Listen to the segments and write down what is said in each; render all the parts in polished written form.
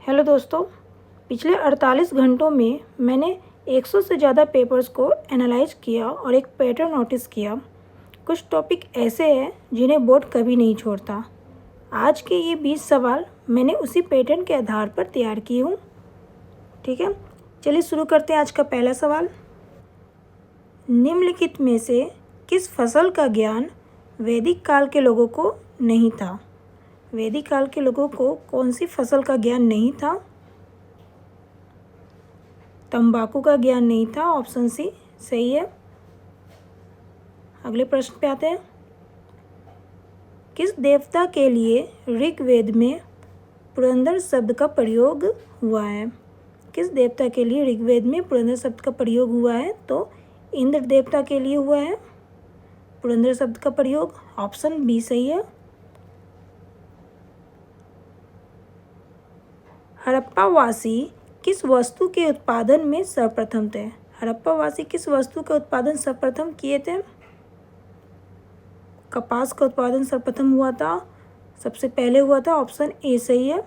Hello दोस्तों, पिछले 48 घंटों में मैंने 100 से ज़्यादा पेपर्स को एनालाइज किया और एक पैटर्न नोटिस किया। कुछ टॉपिक ऐसे हैं जिन्हें बोर्ड कभी नहीं छोड़ता। आज के ये 20 सवाल मैंने उसी पैटर्न के आधार पर तैयार किए हूँ। ठीक है, चलिए शुरू करते हैं। आज का पहला सवाल, निम्नलिखित में से किस फसल का ज्ञान वैदिक काल के लोगों को नहीं था? वैदिक काल के लोगों को कौन सी फसल का ज्ञान नहीं था? तंबाकू का ज्ञान नहीं था, ऑप्शन सी सही है। अगले प्रश्न पे आते हैं। किस देवता के लिए ऋग्वेद में पुरंदर शब्द का प्रयोग हुआ है? किस देवता के लिए ऋग्वेद में पुरंदर शब्द का प्रयोग हुआ है? तो इंद्र देवता के लिए हुआ है पुरंदर शब्द का प्रयोग, ऑप्शन बी सही है। हड़प्पावासी किस वस्तु के उत्पादन में सर्वप्रथम थे? हड़प्पावासी किस वस्तु का उत्पादन सर्वप्रथम किए थे? कपास का उत्पादन सर्वप्रथम हुआ था, सबसे पहले हुआ था, ऑप्शन ए सही है।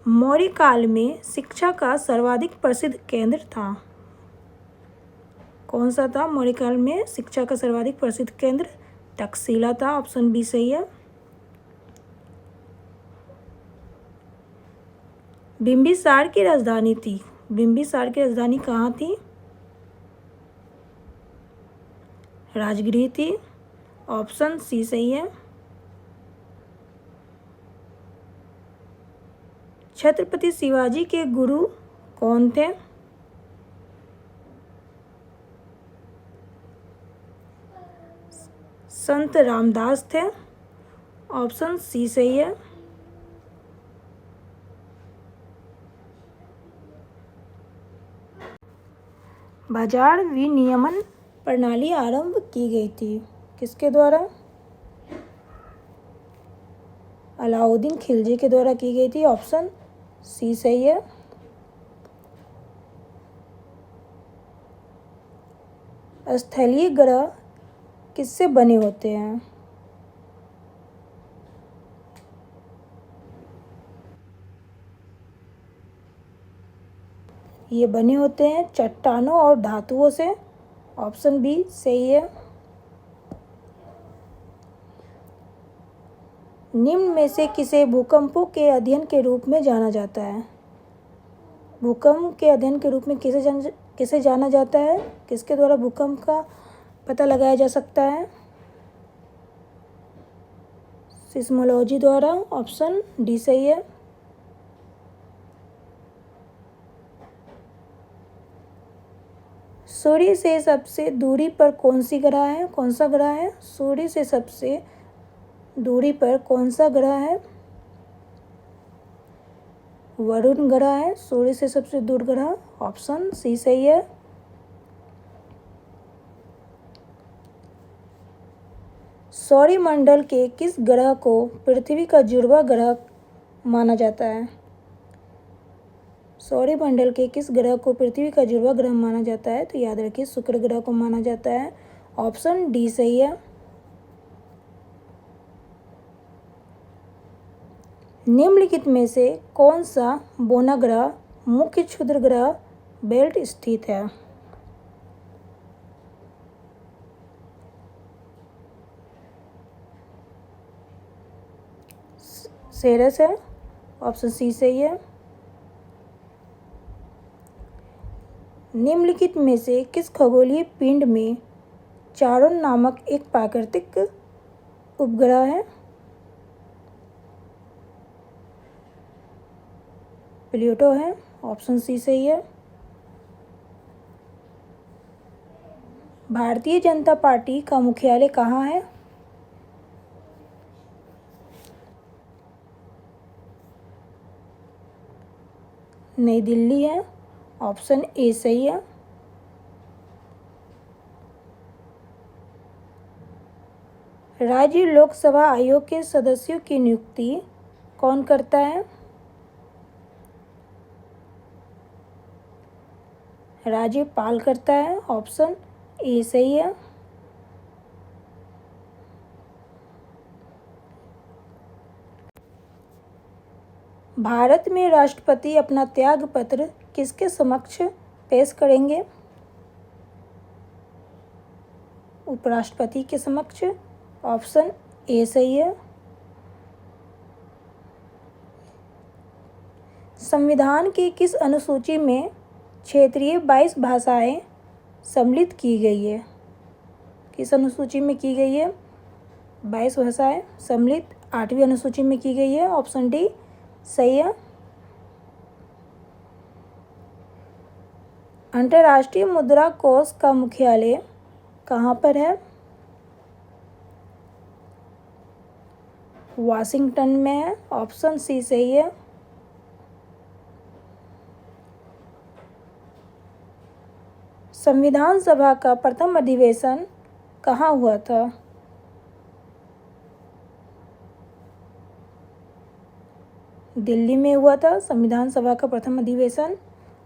मौर्य काल में शिक्षा का सर्वाधिक प्रसिद्ध केंद्र था, कौन सा था? मौर्य काल में शिक्षा का सर्वाधिक प्रसिद्ध केंद्र तक्षशिला था, ऑप्शन बी सही है। बिंबिसार की राजधानी थी, बिंबिसार की राजधानी कहाँ थी? राजगृह थी, ऑप्शन सी सही है। छत्रपति शिवाजी के गुरु कौन थे? संत रामदास थे, ऑप्शन सी सही है। बाजार विनियमन प्रणाली आरंभ की गई थी, किसके द्वारा? अलाउद्दीन खिलजी के द्वारा की गई थी, ऑप्शन सी सही है। स्थलीय ग्रह किससे बने होते हैं? ये बने होते हैं चट्टानों और धातुओं से, ऑप्शन बी सही है। निम्न में से किसे भूकंपों के अध्ययन के रूप में जाना जाता है? भूकंप के अध्ययन के रूप में किसे जाना जाता है? किसके द्वारा भूकंप का पता लगाया जा सकता है? सिस्मोलॉजी द्वारा, ऑप्शन डी सही है। सूर्य से सबसे दूरी पर कौन सी ग्रह है? कौन सा ग्रह है? सूर्य से सबसे दूरी पर कौन सा ग्रह है? वरुण ग्रह है सूर्य से सबसे दूर ग्रह, ऑप्शन सी सही है। सौरमंडल के किस ग्रह को पृथ्वी का जुड़वा ग्रह माना जाता है? सौरमंडल के किस ग्रह को पृथ्वी का जुड़वा ग्रह माना जाता है? तो याद रखिए शुक्र ग्रह को माना जाता है, ऑप्शन डी सही है। निम्नलिखित में से कौन सा बोना ग्रह मुख्य क्षुद्र ग्रह बेल्ट स्थित है? सेरस है, ऑप्शन सी सही है। निम्नलिखित में से किस खगोलीय पिंड में चारोन नामक एक प्राकृतिक उपग्रह है? प्लूटो है, ऑप्शन सी सही है। भारतीय जनता पार्टी का मुख्यालय कहाँ है? नई दिल्ली है, ऑप्शन ए सही है। राज्य लोकसभा आयोग के सदस्यों की नियुक्ति कौन करता है? राज्यपाल करता है, ऑप्शन ए सही है। भारत में राष्ट्रपति अपना त्याग पत्र किसके समक्ष पेश करेंगे? उपराष्ट्रपति के समक्ष। ऑप्शन ए सही है। संविधान की किस अनुसूची में क्षेत्रीय 22 भाषाएं सम्मिलित की गई है? किस अनुसूची में की गई है? 22 भाषाएं सम्मिलित 8वीं अनुसूची में की गई है। ऑप्शन डी सही है। अंतर्राष्ट्रीय मुद्रा कोष का मुख्यालय कहाँ पर है? वाशिंगटन में है। ऑप्शन सी सही है। संविधान सभा का प्रथम अधिवेशन कहाँ हुआ था? दिल्ली में हुआ था संविधान सभा का प्रथम अधिवेशन।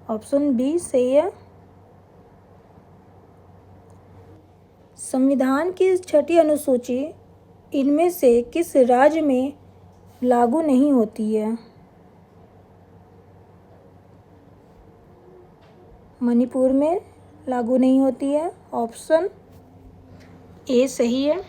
ऑप्शन बी सही है। संविधान की 6ठी अनुसूची इनमें से किस राज्य में लागू नहीं होती है? मणिपुर में लागू नहीं होती है। ऑप्शन ए सही है।